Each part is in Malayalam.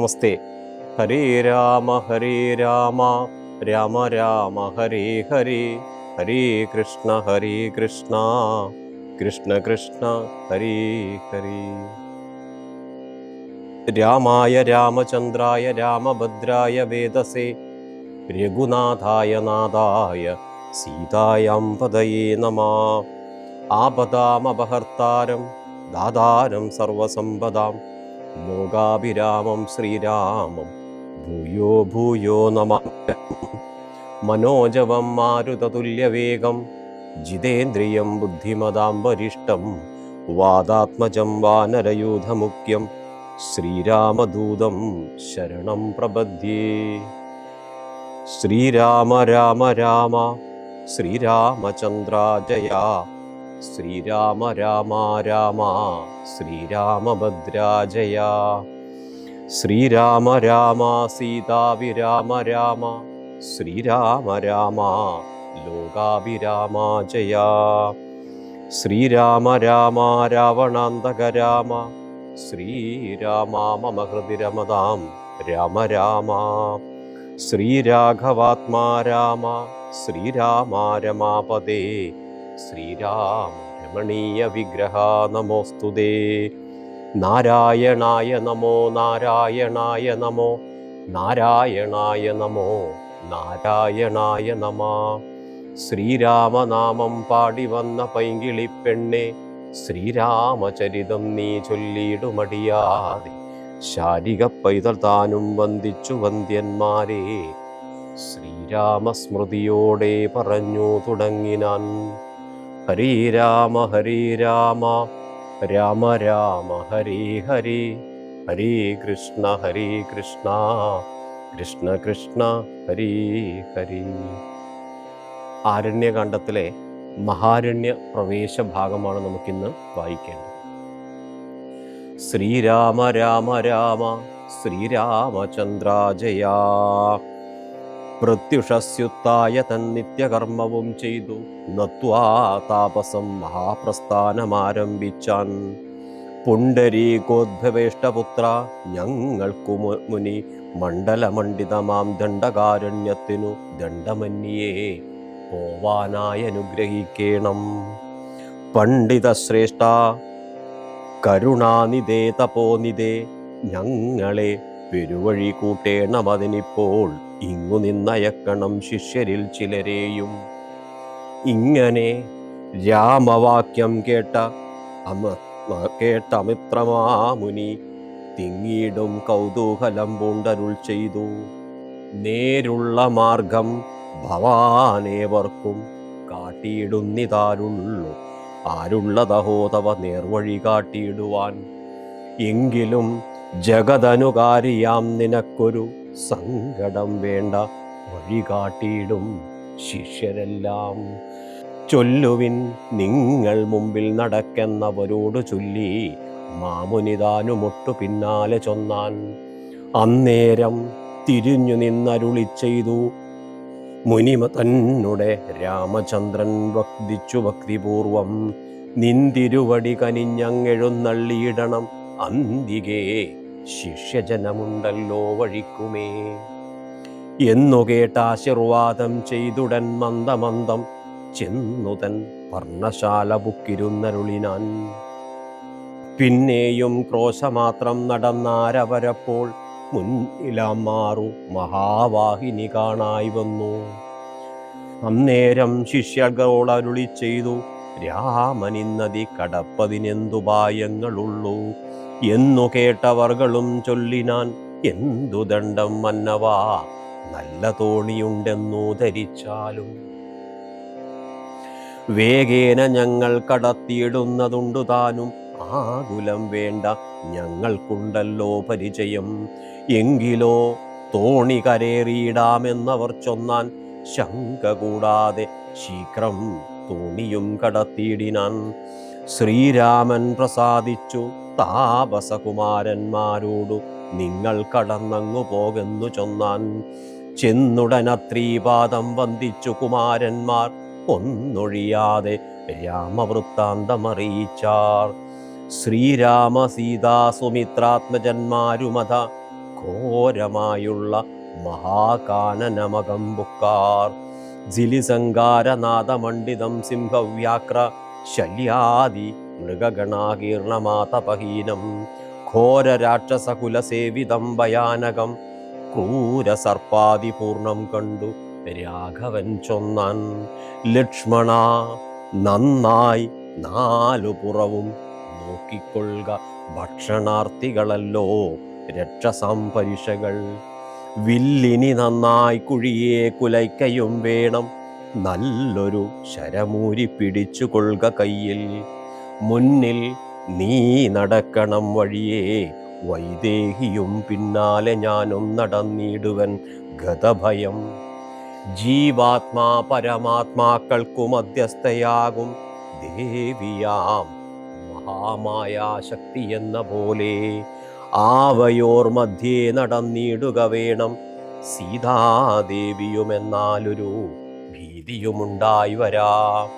നമസ്തേ. ഹരേ രാമ രാമ രാമ ഹരേ ഹരേ, ഹരേ കൃഷ്ണ കൃഷ്ണ കൃഷ്ണ ഹരേ ഹരേ. രാമായ രാമചന്ദ്രായ രാമഭദ്രായ വേദസേ, രഘുനാഥായ നാഥായ സീതായാം പദയേ നമഃ. ആപദാമപഹർത്താരം ദാതാരം സർവസമ്പദാം, ലോകാഭിരാമം ശ്രീരാമം ഭൂയോ ഭൂയോ നമാമ്യഹം. മനോജവം മാരുതതുല്യവേഗം, ജിതേന്ദ്രിയം ബുദ്ധിമതാം വരിഷ്ടം, വാദാത്മജം വാനരയൂഥമുഖ്യം, ശ്രീരാമദൂതം ശരണം പ്രപദ്യേ. ശ്രീരാമ രാമ രാമ ശ്രീരാമചന്ദ്ര ജയ, ശ്രീരാമ രാമ രാമ ശ്രീരാമഭദ്ര ജയ. ശ്രീരാമ രാമ സീതാവിരാമ രാമ, ശ്രീരാമ രാമ ലോകാഭിരാമ ജയ. ശ്രീരാമ രാമ രാവണാന്തക രാമ, ശ്രീരാമ മമ ഹൃദി രമതാം രാമ രാമ. ശ്രീരാഘവാത്മാ രാമ, ശ്രീരാമ രമാപദേ, ശ്രീരാമ രമണീയ വിഗ്രഹ നമോസ്തുതേ. നാരായണായ നമോ നാരായണായ നമോ, നാരായണായ നമോ നാരായണായ നമ. ശ്രീരാമനാമം പാടി വന്ന പൈങ്കിളിപ്പെണ്ണെ, ശ്രീരാമചരിതം നീ ചൊല്ലിയിടുമടിയാതെ, ശാരിക പൈതൽ താനും വന്ദിച്ചു വന്ദ്യന്മാരെ, ശ്രീരാമസ്മൃതിയോടെ പറഞ്ഞു തുടങ്ങിനാൻ. ഹരേ രാമ രാമ രാമ ഹരേ ഹരേ, ഹരേ കൃഷ്ണ കൃഷ്ണ കൃഷ്ണ ഹരേ ഹരേ. ആരണ്യകാണ്ഡത്തിലെ മഹാരണ്യ പ്രവേശ ഭാഗമാണ് നമുക്കിന്ന് വായിക്കേണ്ടത്. ശ്രീരാമ രാമ രാമ ശ്രീരാമചന്ദ്ര ജയ. പ്രത്യുഷസ്യുത്തായ തന്നിത്യകർമ്മവും ചെയ്തു, നത്വാ താപസം മഹാപ്രസ്ഥാനമാരംഭിച്ചാൻ. പുണ്ടരീകോദ്ഭവേഷ്ടപുത്ര, ഞങ്ങൾക്കു മുനി മണ്ഡലമണ്ഡിതമാം ദണ്ഡകാരണ്യത്തിനു ദണ്ഡമന്യേ പോവാനായി അനുഗ്രഹിക്കേണം. പണ്ഡിതശ്രേഷ്ഠ കരുണാനിധേ തപോനിധേ, ഞങ്ങളെ പെരുവഴി കൂട്ടേണമതിനിപ്പോൾ ഇങ്ങു നിന്നയക്കണം ശിഷ്യരിൽ ചിലരെയും. ഇങ്ങനെ രാമവാക്യം കേട്ടമിത്രമാമുനി തിങ്ങീടും കൗതൂഹലം പൂണ്ടരുൾ ചെയ്തു. നേരുള്ള മാർഗം ഭവാനേവർക്കും കാട്ടിയിടുന്നിതാരുള്ളു, ആരുള്ളതഹോ തവ നേർവഴി കാട്ടിയിടുവാൻ. എങ്കിലും ജഗതനുകാരിയാം നിനക്കൊരു സങ്കടം വേണ്ട, വഴി കാട്ടിയിടും ശിഷ്യരെല്ലാം. ചൊല്ലുവിൻ നിങ്ങൾ മുമ്പിൽ നടക്കെന്നവരോട് ചൊല്ലി, മാമുനിതാനുമൊട്ടു പിന്നാലെ ചൊന്നാൻ. അന്നേരം തിരിഞ്ഞു നിന്നരുളി ചെയ്തു മുനിമ തന്നെ രാമചന്ദ്രൻ വക്തിച്ചു ഭക്തിപൂർവം. നിന്തിരുവടി കനിഞ്ഞങ്ങെഴുന്നള്ളിയിടണം, അന്തികേ ശിഷ്യജനമുണ്ടല്ലോ വഴിക്കുമേ. എന്നു കേട്ടാശീർവാദം ചെയ്തുടൻ മന്ദമന്ദം ചെന്നുതൻ പർണശാല ബുക്കിരുന്നരുളിനാൻ. പിന്നെയും ക്രോശമാത്രം നടന്നാരവരപ്പോൾ, മുന്നിലാം മാറു മഹാവാഹിനി കാണായി വന്നു. അന്നേരം ശിഷ്യകളോടരുളി ചെയ്തു, രാമനിന്നതി കടപ്പതിനെന്തുപായങ്ങളുള്ളൂ എന്നു കേട്ടവർകളും ചൊല്ലിനാൻ. എന്തു ദണ്ഡം മന്നവാ, നല്ല തോണിയുണ്ടെന്നു ധരിച്ചാലും. വേഗേന ഞങ്ങൾ കടത്തിയിടുന്നതുണ്ടു താനും, ആകുലം വേണ്ട ഞങ്ങൾക്കുണ്ടല്ലോ പരിചയം. എങ്കിലോ തോണി കരേറിയിടാമെന്നവർ ചൊന്നാൻ. ശങ്ക കൂടാതെ ശീഘ്രം തോണിയും കടത്തിയിടിനാൻ. ശ്രീരാമൻ പ്രസാദിച്ചു താപസകുമാരന്മാരോടു, നിങ്ങൾ കടന്നങ്ങു പോകെന്നു ചൊന്നാൻ. ചെന്നുടനത്രീപാദം വന്ദിച്ചു കുമാരന്മാർ, ഒന്നൊഴിയാതെ രാമവൃത്താന്തമറിയിച്ചാർ. ശ്രീരാമ സീതാ സുമിത്രാത്മജന്മാരുമത ഘോരമായുള്ള മഹാകാനനമകമ്പുക്കാർ. ജിലിസങ്കാരനാദമണ്ഡിതം സിംഹവ്യാക്ര ശല്യാദി മൃഗഗണാകീർണമാതപഹീനം ഘോരരാക്ഷസകുലസേവിതം ഭയാനകം ക്രൂരസർപ്പാദിപൂർണം കണ്ടു രാഘവൻ ചൊന്നാൻ, ലക്ഷ്മണ നന്നായി നാലു പുറവും നോക്കിക്കൊള്ളുക, ഭക്ഷണാർത്ഥികളല്ലോ രക്ഷസാംപരിഷകൾ. വില്ലിനി നന്നായി കുഴിയെ കുലയ്ക്കയും വേണം, നല്ലൊരു ശരമൂരി പിടിച്ചു കൊള്ളുക കയ്യിൽ. മുന്നിൽ നീ നടക്കണം വഴിയേ, വൈദേഹിയും പിന്നാലെ ഞാനും നടന്നിടുവൻ ഗതഭയം. ജീവാത്മാ പരമാത്മാക്കൾക്കു മധ്യസ്ഥയാകും ദേവിയാം മഹാമായാശക്തി എന്ന പോലെ ആവയോർ മധ്യേ നടന്നിടുക വേണം. സീതാദേവിയുമെന്നാലൊരു ഭീതിയുമുണ്ടായി വരാം.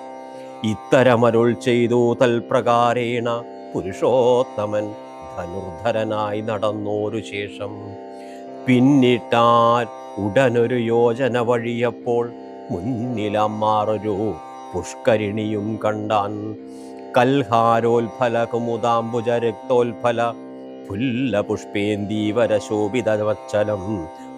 ഇത്തരമരുൾ ചെയ്തു തൽപ്രകാരേണ പുരുഷോത്തമൻ ധനുർധരനായി നടന്നോരു ശേഷം പിന്നിട്ടാൽ ഉടനൊരു യോജന വഴിയപ്പോൾ മുന്നിലമ്മാറൊരു പുഷ്കരിണിയും കണ്ടാൻ. കൽഹാരോൽഫല കുമുദാംബുജ രക്തോൽഫല പുല്ല പുഷ്പേന്ദീവര ശോഭിതവച്ചലം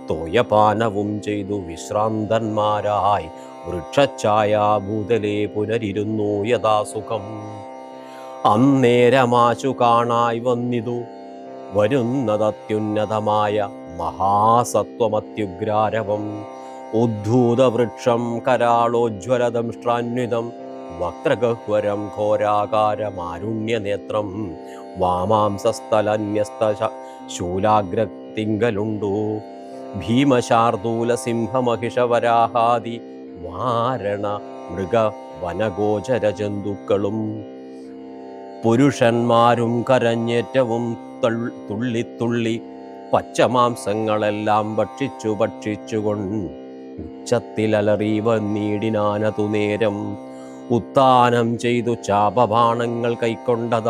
തോയപാനവും ചെയ്തു വിശ്രാന്തന്മാരായി വൃക്ഷഛായാഭൂതലേ പുനരിരുന്നു യഥാസുഖം. അന്നേരമാശു കാണായി വന്നിതു വരുന്നതത്യുന്നതമായ മഹാസത്വമത്യുഗ്രാരവം. ഉദ്ധൂതവൃക്ഷം കരാളോജ്വലദംഷ്ട്രാന്വിതം വക്രഗഹ്വരം ഘോരാകാരമാരുണ്യനേത്രം വാമാംസസ്ഥലന്യസ്ത ശൂലാഗ്രത്തിങ്കലുണ്ടു. ഭീമശാർദൂല സിംഹമഹിഷവരാഹാദി വാരണ മൃഗ വനഗോചര ജന്തുക്കളും പുരുഷന്മാരും കരഞ്ഞേറ്റവും തുള്ളിത്തുള്ളി പച്ചമാംസങ്ങളെല്ലാം ഭക്ഷിച്ചുകൊണ്ട് ഉച്ചത്തിലലറി വന്നീടിനാനതു നേരം. ഉത്താനം ചെയ്തു ചാപബാണങ്ങൾ കൈക്കൊണ്ടത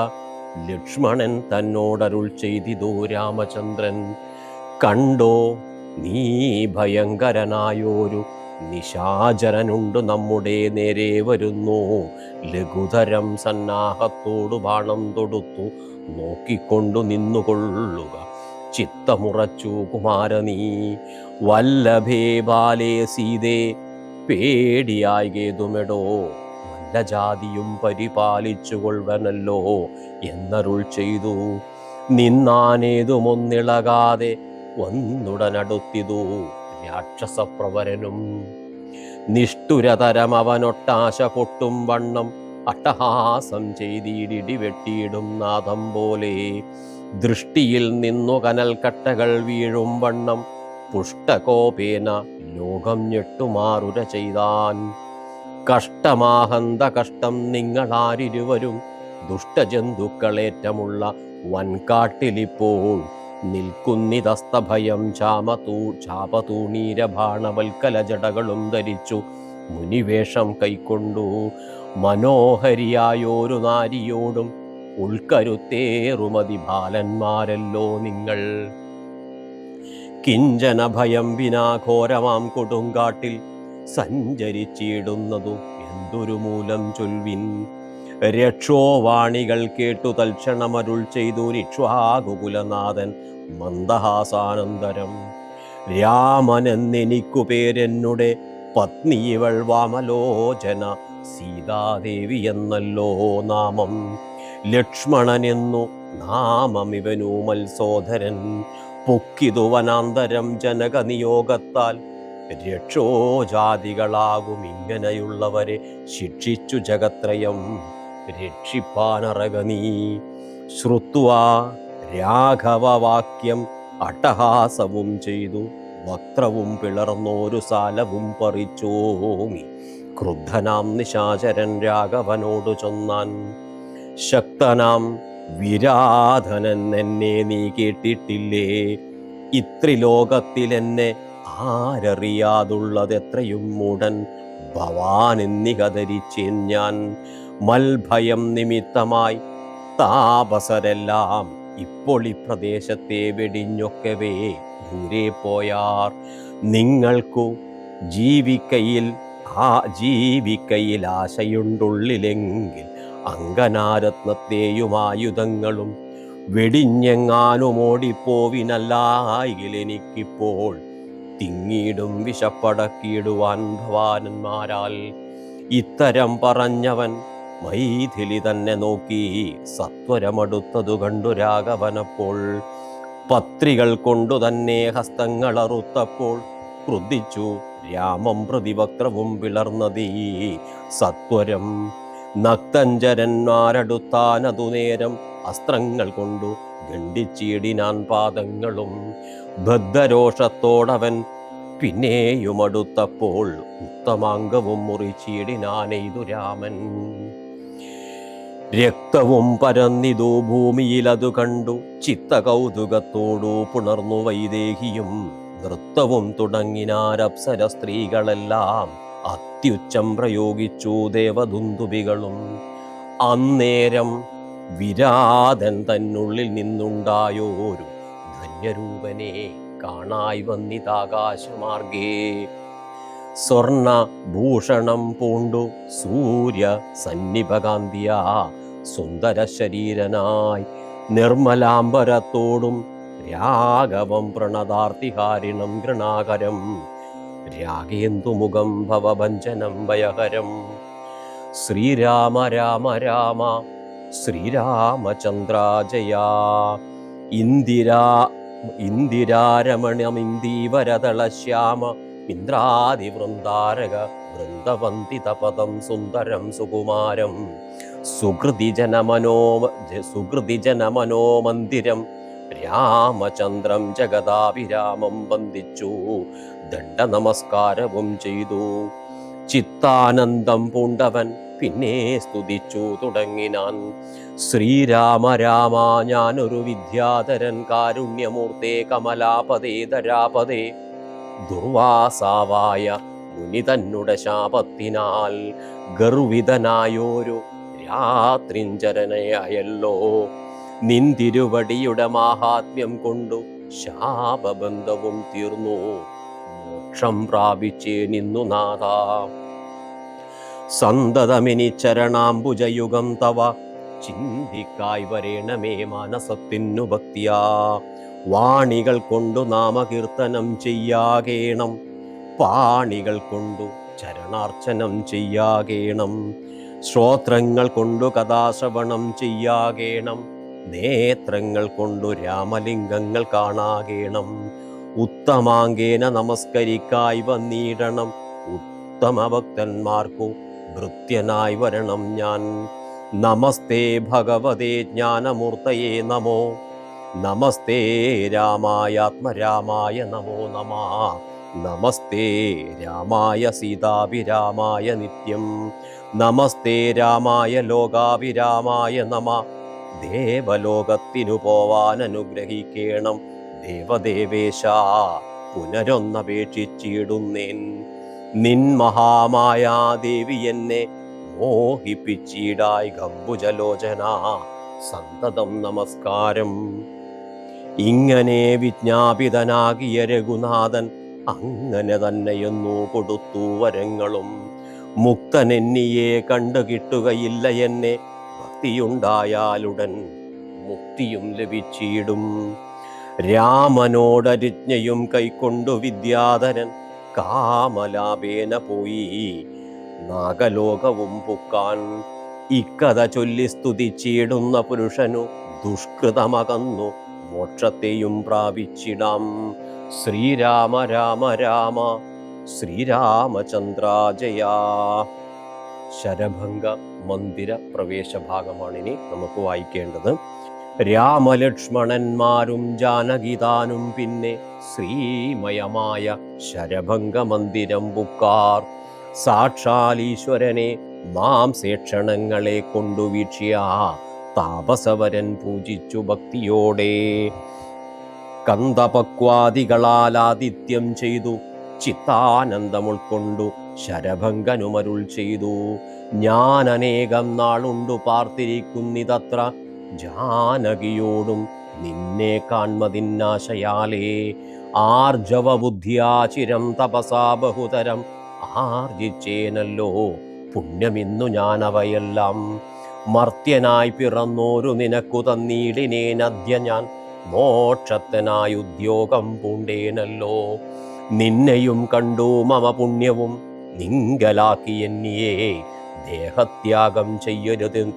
ലക്ഷ്മണൻ തന്നോടരുൾ ചെയ്തിതു രാമചന്ദ്രൻ. കണ്ടോ, നീ ഭയങ്കരനായോരു നിശാചരനുണ്ടു നമ്മുടെ നേരെ വരുന്നു. ലഘുതരം സന്നാഹത്തോടു ബാണം തൊടുത്തു നോക്കിക്കൊണ്ടു നിന്നുകൊള്ളുക. ചിത്തമുറച്ചു കുമാരനീ, വല്ലഭേ ബാലേ സീതേ പേടിയായതുമെടോ, വല്ല ജാതിയും പരിപാലിച്ചു കൊള്ളുവനല്ലോ എന്നരുൾ ചെയ്തു. നിന്നാനേതുമൊന്നിളകാതെ വന്നുടനടുത്തിതു രാക്ഷസപ്രവരനും. നിഷ്ഠുരതരം അവനൊട്ടാശ പൊട്ടും വണ്ണം അട്ടഹാസം ചെയ്തിടിടി വെട്ടിയിടും നാദം പോലെ. ദൃഷ്ടിയിൽ നിന്നു കനൽക്കട്ടകൾ വീഴും വണ്ണം പുഷ്ടകോപേന ലോകം ഞെട്ടുമാറുര ചെയ്താൻ. കഷ്ടമാഹന്ത കഷ്ടം നിങ്ങളാരിരുവരും ദുഷ്ടജന്തുക്കളേറ്റമുള്ള വൻകാട്ടിലിപ്പോൾ നിൽക്കുന്നിതസ്തഭയം. ചാപതൂണീരഭാണവൽക്കല ജടകളും ധരിച്ചു മുനിവേഷം കൈക്കൊണ്ടു മനോഹരിയായോരു നാരിയോടും ഉൾക്കരുത്തേറുമതി ബാലന്മാരല്ലോ നിങ്ങൾ. കിഞ്ചന ഭയം വിനാ ഘോരമാം കൊടുങ്കാട്ടിൽ സഞ്ചരിച്ചിടുന്നതു എന്തൊരു മൂലം ചൊൽവിൻ. രക്ഷോവാണികൾ കേട്ടു തൽക്ഷണമരുൾ ചെയ്തു ഇക്ഷ്വാകുകുലനാഥൻ മന്ദഹാസാനന്തരം. രാമനെന്നെനിക്കു പേരെന്നുടെ പത്നി ഇവൾ വാമലോചന സീതാദേവി എന്നല്ലോ നാമം. ലക്ഷ്മണനെന്നു നാമമിവനു മത്സോദരൻ. പൊക്കിതു വനാന്തരം ജനക നിയോഗത്താൽ രക്ഷോജാതികളാകും ഇങ്ങനെയുള്ളവരെ ശിക്ഷിച്ചു ജഗത്രയം രക്ഷിപ്പാനറക നീ. ശ്രുത്വാ രാഘവവാക്യം അട്ടഹാസവും ചെയ്തു വക്രവും പിളർന്നോരു സാലവും പറിച്ചോങ്ങി ക്രുദ്ധനാം നിശാചരൻ രാഘവനോടു ചൊന്നാൻ. ശക്തനാം വിരാധനൻ എന്നെ നീ കേട്ടിട്ടില്ലേ? ഇത്രിലോകത്തിലെന്നെ ആരറിയാതുള്ളതെത്രയും മൂടൻ ഭവാനെന്നികധരിച്ചേൻ ഞാൻ. മൽഭയം നിമിത്തമായി താപസരെല്ലാം ഇപ്പോൾ ഈ പ്രദേശത്തെ വെടിഞ്ഞൊക്കവേ ദൂരെ പോയാർ. നിങ്ങൾക്കു ജീവിക്കയിൽ ജീവിക്കയിൽ ആശയുണ്ടുള്ളിലെങ്കിൽ അങ്കനാരത്നത്തെയും ആയുധങ്ങളും വെടിഞ്ഞെങ്ങാനും ഓടിപ്പോവിനല്ലായിൽ എനിക്കിപ്പോൾ തിങ്ങിയിടും വിശപ്പടക്കിയിടുവാൻ ഭവാനന്മാരാൽ. ഇത്തരം പറഞ്ഞവൻ മൈഥിലി തന്നെ നോക്കി സത്വരമടുത്തതു കണ്ടു രാഘവനപ്പോൾ. പത്രികൾ കൊണ്ടു തന്നെ ഹസ്തങ്ങൾ അറുത്തപ്പോൾ ക്രുദ്ധിച്ചു രാമം പ്രതിവക്രവും പിളർന്നതീ സത്വരം. നക്തഞ്ചരന്മാരടുത്താനതു നേരം അസ്ത്രങ്ങൾ കൊണ്ടു ഖണ്ഡിച്ചിടിനാൻ പാദങ്ങളും. ബദ്ധരോഷത്തോടവൻ പിന്നെയും അടുത്തപ്പോൾ ഉത്തമാംഗവും മുറിച്ചിടിനാനെയ്തു രാമൻ. രക്തവും പരന്നിതു ഭൂമിയിലതു കണ്ടു ചിത്തകൗതുകത്തോടു പുണർന്നു വൈദേഹിയും. നൃത്തവും തുടങ്ങിനാരപ്സര സ്ത്രീകളെല്ലാം അത്യുച്ചം പ്രയോഗിച്ചു ദേവദുന്ദുഭികളും. അന്നേരം വിരാതൻ തന്നുള്ളിൽ നിന്നുണ്ടായോരു ധന്യരൂപനെ കാണായി വന്നിതാകാശമാർഗേ. സ്വർണ ഭൂഷണം പൂണ്ടു സൂര്യ സന്നിഭകാന്തിയാ സുന്ദര ശരീരനായി നിർമ്മലാംബരത്തോടും രാഘവം പ്രണതാർത്തിഹാരിണം ഗൃണാകരം. രാഗേന്ദുമുഖം ഭവഭഞ്ജനം ഭയഹരം. ശ്രീരാമ രാമ രാമ ശ്രീരാമചന്ദ്ര ജയ. ഇന്ദിരാരമണമിന്ദീവരതളശ്യാമ ഇന്ദ്രാദിവൃന്ദാരക വൃന്ദവന്ദിതപദം സുന്ദരം സുകുമാരം. സുഹൃതിജനമനോമന്ദിരം രാമചന്ദ്രം ജഗദാഭിരാമം വന്ദിച്ചു ദണ്ഡ നമസ്കാരവും ചെയ്തു. ചിത്താനന്ദം പൂണ്ടവൻ പിന്നെ സ്തുതിച്ചു തുടങ്ങിനാൻ. ശ്രീരാമ രാമ ഞാനൊരു വിദ്യാധരൻ കാരുണ്യമൂർത്തേ കമലാപതേ ധരാപതേ. ദുർവാസാവായ മുനി തന്നുടെ ശാപത്തിനാൽ ഗർവിതനായോരു രാത്രിഞ്ചരനയായല്ലോ. നിന്തിരുവടിയുടെ മാഹാത്മ്യം കൊണ്ടു ശാപബന്ധവും തീർന്നു മോക്ഷം പ്രാപിച്ചേ നിന്നു നാഥ. സന്തതമിനി ചരണാംബുജയുഗം തവ ചിന്തിക്കായി വരേണമേ മാനസത്തിനു ഭക്തിയാ. വാണികൾ കൊണ്ടു നാമകീർത്തനം ചെയ്യാകേണം പാണികൾ കൊണ്ടു ചരണാർച്ചനം ചെയ്യാകേണം. ശ്രോത്രങ്ങൾ കൊണ്ടു കഥാശ്രവണം ചെയ്യാകേണം നേത്രങ്ങൾ കൊണ്ടു രാമലിംഗങ്ങൾ കാണാകേണം. ഉത്തമാംഗേന നമസ്കരിക്കായി വന്നിടണം ഉത്തമ ഭക്തന്മാർക്കു ഭൃത്യനായി വരണം ഞാൻ. നമസ്തേ ഭഗവതേ ജ്ഞാനമൂർത്തയേ നമോ. നമസ്തേ രാമായാത്മരാമായ നമോ നമഃ. നമസ്തേ രാമായ സീതാഭിരാമായ നിത്യം. നമസ്തേ രാമായ ലോകാഭിരാമായ നമഃ. ദേവലോകത്തിനു പോവാൻ അനുഗ്രഹിക്കേണം ദേവദേവേശ പുനരൊന്നപേക്ഷിച്ചിടുന്നേൻ. നിൻ മഹാമായാദേവി എന്നെ മോഹിപ്പിച്ചിടായി ഗംബുജലോചന സന്തതം നമസ്കാരം. ഇങ്ങനെ വിജ്ഞാപിതനാകിയ രഘുനാഥൻ അങ്ങനെ തന്നെയൊന്നു കൊടുത്തു വരങ്ങളും. മുക്തനെന്നിയെ കണ്ടു കിട്ടുകയില്ല എന്നെ ഭക്തിയുണ്ടായാലുടൻ മുക്തിയും ലഭിച്ചിടും. രാമനോടരിജ്ഞയും കൈക്കൊണ്ടു വിദ്യാധരൻ കാമലാഭേന പോയി നാഗലോകവും പുക്കാൻ. ഇക്കഥ ചൊല്ലി സ്തുതിച്ചിടുന്ന പുരുഷനു ദുഷ്കൃതമകന്നു മോക്ഷത്തെയും പ്രാപിച്ചിടാം. ശ്രീരാമ രാമ രാമ ശ്രീരാമചന്ദ്ര ജയ. ശരഭംഗ മന്ദിര പ്രവേശ ഭാഗമാണിനി നമുക്ക് വായിക്കേണ്ടത്. രാമലക്ഷ്മണന്മാരും ജാനകിതാനും പിന്നെ ശ്രീമയമായ ശരഭംഗ മന്ദിരം പുക്കാർ. സാക്ഷാലീശ്വരനെ മാംസേക്ഷണങ്ങളെ കൊണ്ടു വീക്ഷിയ താപസവരൻ പൂജിച്ചു ഭക്തിയോടെ. കന്ദപക്വാദികളാൽ ആതിഥ്യം ചെയ്തു ചിത്താനന്ദം ഉൾക്കൊണ്ടു ശരഭംഗനുമരുൾ ചെയ്തു. ഞാൻ അനേകം നാളുണ്ടു പാർത്തിരിക്കുന്നിതത്ര ജാനകിയോടും നിന്നെ കാൺമതിന്നാശയാലേ. ആർജവബുദ്ധ്യാചിരം തപസാ ബഹുതരം ആർജിച്ചേനല്ലോ പുണ്യമിന്നു ഞാനവയെല്ലാം. മർത്യനായി പിറന്നോരു നിനക്കു തന്നീടിനേനദ്യ ഞാൻ മോക്ഷത്തിനായി ഉദ്യോഗം പൂണ്ടേനല്ലോ. നിന്നെയും കണ്ടു മമ പുണ്യവും നിങ്കലാക്കി എന്നിയെ ദേഹത്യാഗം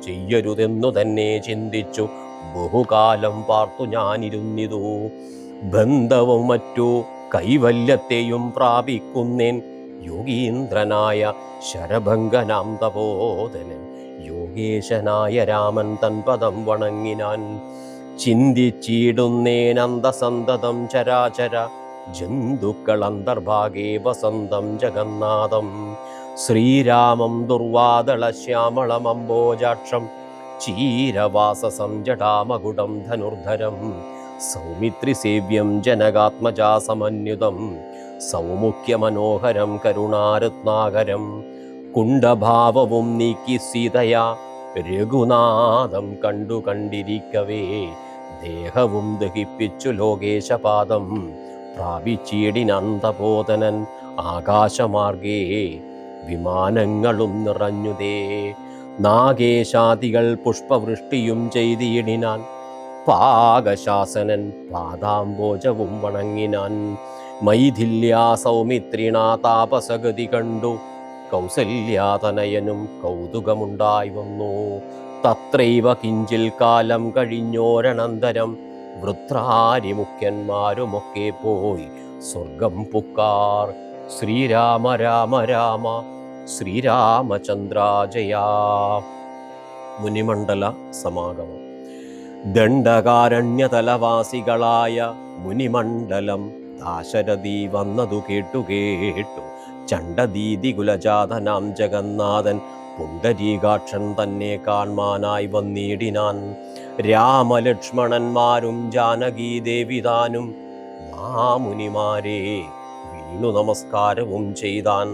ചെയ്യരുതെന്നു തന്നെ ചിന്തിച്ചു ബഹുകാലം പാർത്തു ഞാനിരുന്നിതു. ബന്ധവും മറ്റു കൈവല്യത്തെയും പ്രാപിക്കുന്നേൻ യോഗീന്ദ്രനായ ശരഭംഗനാം തപോധനൻ യോഗേശനായ രാമൻ തൻ പദം വണങ്ങിനാൻ. ചിന്തിച്ചിടുന്നേനന്തസന്തതം ചരാചര ജന്തുക്കൾ അന്തർഭാഗേ വസന്തം ജഗന്നാഥം. ശ്രീരാമം ദുർവാദള ശ്യാമളമംബോജാക്ഷം ചീരവാസസം ജടാമകുടം ധനുർധരം സൗമിത്രിസേവ്യം ജനകാത്മജാ സമന്യുതം സൗമുഖ്യമനോഹരം കരുണാരത്നാകരം. കുണ്ഠഭാവവും നീക്കി സീതയാ രഘുനാഥം കണ്ടിരിക്കവേ ദേഹവും ദഹിപ്പിച്ചു ലോകേശപാദം പ്രാപിച്ചീടിനന്തപോതനൻ ആകാശമാർഗേ വിമാനങ്ങളും നിറഞ്ഞുതേ. നാഗേശാദികൾ പുഷ്പവൃഷ്ടിയും ചെയ്തിടിനാൻ പാകശാസനൻ പാദാംബോജവും വണങ്ങിനാൻ. മൈഥില്യാ സൗമിത്രിണാ താപസഗതി കണ്ടു കൗസല്യാതനയനും കൗതുകമുണ്ടായി വന്നു. തത്രൈവ കിഞ്ചിൽ കാലം കഴിഞ്ഞോരനന്തരം വൃത്രാരിമുഖ്യന്മാരുമൊക്കെ പോയി സ്വർഗം പുക്കാർ. ശ്രീരാമ രാമ രാമ ശ്രീരാമചന്ദ്രാജയാ. മുനിമണ്ഡല സമാഗമം. ദണ്ഡകാരണ്യതലവാസികളായ മുനിമണ്ഡലം ദാശരഥി വന്നതു കേട്ടു ചണ്ഡദീതി കുലജാതനാം ജഗന്നാഥൻ പുണ്ടരീകാക്ഷൻ തന്നെ കാൺമാനായി വന്നിടിനാൻ. രാമലക്ഷ്മണന്മാരും ജാനകീ ദേവിതാനും മാമുനിമാരെ വീണു നമസ്കാരവും ചെയ്താൻ.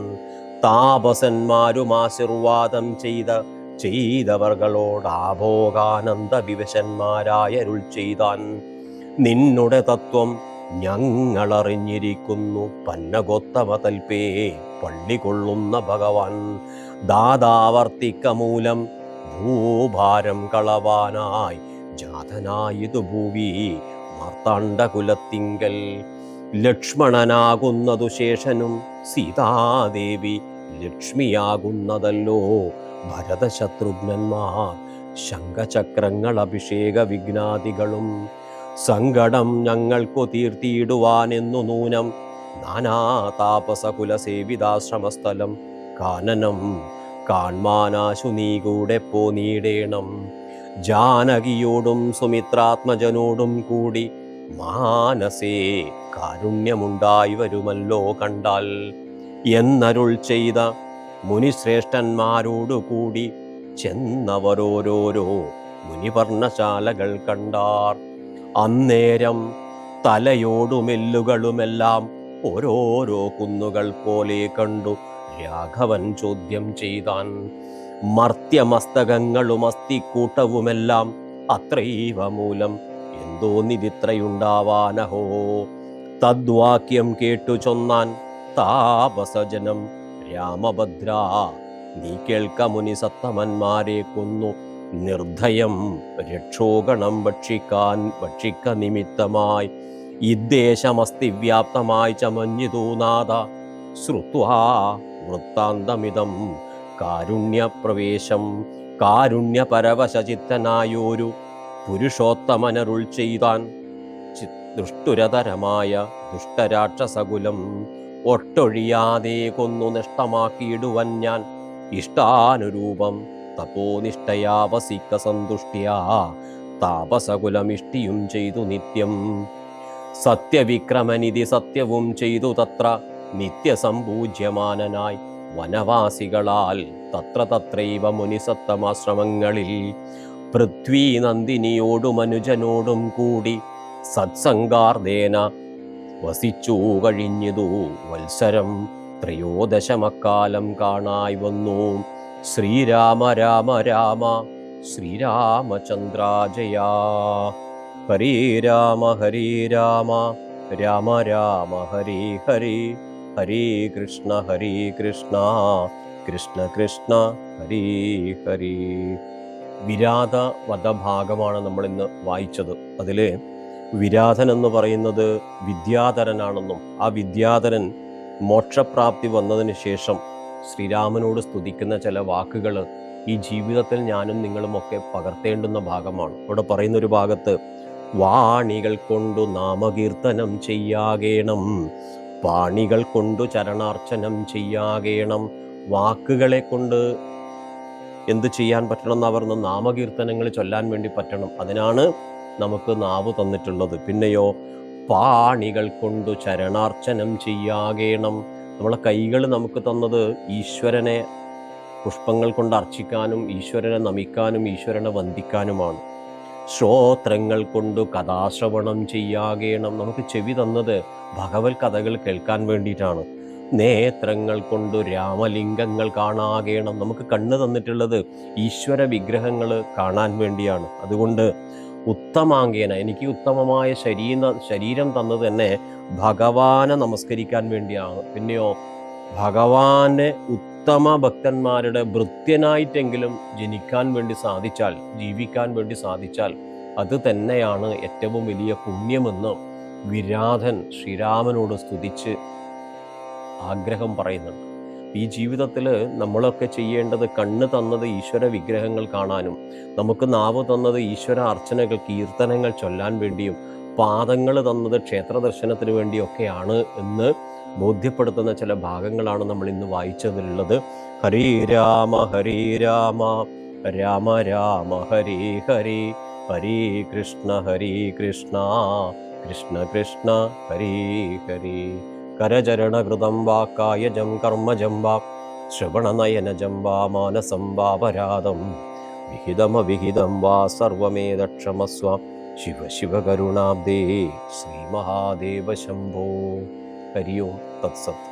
താപസന്മാരും ആശീർവാദം ചെയ്തവർകളോടാഭോഗാനന്ദ വിവശന്മാരായരുൾ ചെയ്താൻ. നിന്നുടെ തത്വം ഞങ്ങളറിഞ്ഞിരിക്കുന്നു പന്നഗോത്തമ തൽപേ പള്ളികൊള്ളുന്ന ഭഗവാൻ. ദാതാവർത്തിക്ക മൂലം ഭൂഭാരം കളവാനായി ജാതനായിതു ഭൂവി മാർത്താണ്ഡകുലത്തിങ്കൽ. ലക്ഷ്മണനാകുന്നതു ശേഷനും സീതാദേവി ലക്ഷ്മിയാകുന്നതല്ലോ ഭരതശത്രുഘ്നന്മാർ. ശംഖചക്രങ്ങൾ അഭിഷേക വിഘ്നാദികളും സങ്കടം ഞങ്ങൾക്കു തീർത്തിയിടുവാനെന്നു നൂനം നാനാ താപസകുലസേവിതാശ്രമസ്ഥലം കാനനം കാൺമാനാശു നീ കൂടെ പോനീടേണം. ജാനകിയോടും സുമിത്രാത്മജനോടും കൂടി മാനസേ കാരുണ്യമുണ്ടായി വരുമല്ലോ കണ്ടാൽ എന്നരുൾ ചെയ്ത മുനിശ്രേഷ്ഠന്മാരോടുകൂടി ചെന്നവരോരോരോ മുനിവർണ്ണശാലകൾ കണ്ടാർ. അന്നേരം തലയോടുമെല്ലുകളുമെല്ലാം ഓരോരോ കുന്നുകൾ പോലെ കണ്ടു രാഘവൻ ചോദ്യം ചെയ്താൻ. മർത്യമസ്തകങ്ങളും അസ്ഥിക്കൂട്ടവുമെല്ലാം അത്രൈവ മൂലം എന്തോ നിതിത്രയുണ്ടാവാനഹോ. തദ്വാക്യം കേട്ടു ചൊന്നാൻ താപസജനം രാമഭദ്ര നീ കേൾക്ക മുനിസത്തമന്മാരെ കൊന്നു നിർദ്ധയം രക്ഷോഗണം ഭക്ഷിക്ക നിമിത്തമായി ഇദ്ദേശമസ്തി വ്യാപ്തമായി ചമഞ്ഞിതു നാഥ. ശ്രുത്വാ വൃത്താന്തമിതം കാരുണ്യപ്രവേശം കാരുണ്യപരവശചിത്തനായോരു പുരുഷോത്തമനരുൾ ചെയ്താൻ. ദുഷ്ടുരതരമായ ദുഷ്ടരാക്ഷസകുലം ഒട്ടൊഴിയാതെ കൊന്നു നഷ്ടമാക്കിയിടുവൻ ഞാൻ. ഇഷ്ടാനുരൂപം തപോനിഷ്ഠയാ വസിക്ക സന്തുഷ്ടിയാ താപസകുലമിഷ്ടിയും ചെയ്തു നിത്യം. സത്യവിക്രമനിധി സത്യവും ചെയ്തു തത്ര നിത്യസമ്പൂജ്യമാനനായി വനവാസികളാൽ തത്രൈവ മുനിസത്തമാശ്രമങ്ങളിൽ പൃഥ്വീനന്ദിനിയോടും അനുജനോടും കൂടി സത്സംഗാർദേന വസിച്ചു കഴിഞ്ഞിതു വത്സരം ത്രയോദശമക്കാലം കാണായി വന്നു. ശ്രീരാമ രാമ രാമ ശ്രീരാമചന്ദ്രാജയാ. ഹരേ രാമ രാമ രാമ ഹരി ഹരി, ഹരി കൃഷ്ണ കൃഷ്ണ കൃഷ്ണ ഹരി ഹരി. വിരാത വധഭാഗമാണ് നമ്മൾ ഇന്ന് വായിച്ചത്. അതിൽ വിരാധൻ എന്ന് പറയുന്നത് വിദ്യാധരനാണെന്നും ആ വിദ്യാധരൻ മോക്ഷപ്രാപ്തി വന്നതിന് ശേഷം ശ്രീരാമനോട് സ്തുതിക്കുന്ന ചില വാക്കുകൾ ഈ ജീവിതത്തിൽ ഞാനും നിങ്ങളുമൊക്കെ പകർത്തേണ്ടുന്ന ഭാഗമാണ്. ഇവിടെ പറയുന്നൊരു ഭാഗത്ത് വാണികൾ കൊണ്ടു നാമകീർത്തനം ചെയ്യാകേണം, പാണികൾ കൊണ്ടു ചരണാർച്ചനം ചെയ്യാകേണം. വാക്കുകളെ കൊണ്ട് എന്ത് ചെയ്യാൻ പറ്റണം എന്ന് അവർ നാമകീർത്തനങ്ങൾ ചൊല്ലാൻ വേണ്ടി പറ്റണം. അതിനാണ് നമുക്ക് നാവ് തന്നിട്ടുള്ളത്. പിന്നെയോ പാണികൾ കൊണ്ടു ചരണാർച്ചനം ചെയ്യാകേണം. നമ്മളെ കൈകൾ നമുക്ക് തന്നത് ഈശ്വരനെ പുഷ്പങ്ങൾ കൊണ്ട് അർച്ചിക്കാനും ഈശ്വരനെ നമിക്കാനും ഈശ്വരനെ വന്ദിക്കാനുമാണ്. ശ്രോത്രങ്ങൾ കൊണ്ടു കഥാശ്രവണം ചെയ്യാകേണം. നമുക്ക് ചെവി തന്നത് ഭഗവത് കഥകൾ കേൾക്കാൻ വേണ്ടിയിട്ടാണ്. നേത്രങ്ങൾ കൊണ്ടു രാമലിംഗങ്ങൾ കാണാകേണം. നമുക്ക് കണ്ണ് തന്നിട്ടുള്ളത് ഈശ്വര വിഗ്രഹങ്ങൾ കാണാൻ വേണ്ടിയാണ്. അതുകൊണ്ട് ഉത്തമാംഗേന, എനിക്ക് ഉത്തമമായ ശരീരം തന്നത് തന്നെ ഭഗവാനെ നമസ്കരിക്കാൻ വേണ്ടിയാണ്. പിന്നെയോ ഭഗവാനെ ഉത്തമ ഭക്തന്മാരുടെ ഭൃത്യനായിട്ടെങ്കിലും ജനിക്കാൻ വേണ്ടി സാധിച്ചാൽ, ജീവിക്കാൻ വേണ്ടി സാധിച്ചാൽ അത് തന്നെയാണ് ഏറ്റവും വലിയ പുണ്യമെന്ന് വിരാധൻ ശ്രീരാമനോട് സ്തുതിച്ച് ആഗ്രഹം പറയുന്നുണ്ട്. ഈ ജീവിതത്തിൽ നമ്മളൊക്കെ ചെയ്യേണ്ടത് കണ്ണ് തന്നത് ഈശ്വര വിഗ്രഹങ്ങൾ കാണാനും, നമുക്ക് നാവ് തന്നത് ഈശ്വര അർച്ചനകൾ കീർത്തനങ്ങൾ ചൊല്ലാൻ വേണ്ടിയും, പാദങ്ങൾ തന്നത് ക്ഷേത്ര ദർശനത്തിന് വേണ്ടിയൊക്കെയാണ് എന്ന് ബോധ്യപ്പെടുത്തുന്ന ചില ഭാഗങ്ങളാണ് നമ്മൾ ഇന്ന് വായിച്ചതിലുള്ളത്. ഹരി രാമ രാമ രാമ ഹരി ഹരി, ഹരി കൃഷ്ണ കൃഷ്ണ കൃഷ്ണ ഹരി ഹരി. കരചരണകൃതം വാ കായജം കർമ്മജം വാ ശ്രവണനയനജം വാ മാനസം വാപരാധം വിഹിതമവിഹിതം വാ സർവമേതക്ഷമസ്വ ശിവ ശിവ കരുണാബ്ദേ ശ്രീ മഹാദേവ ശംഭോ. ഹരി ഓം തത്സത്.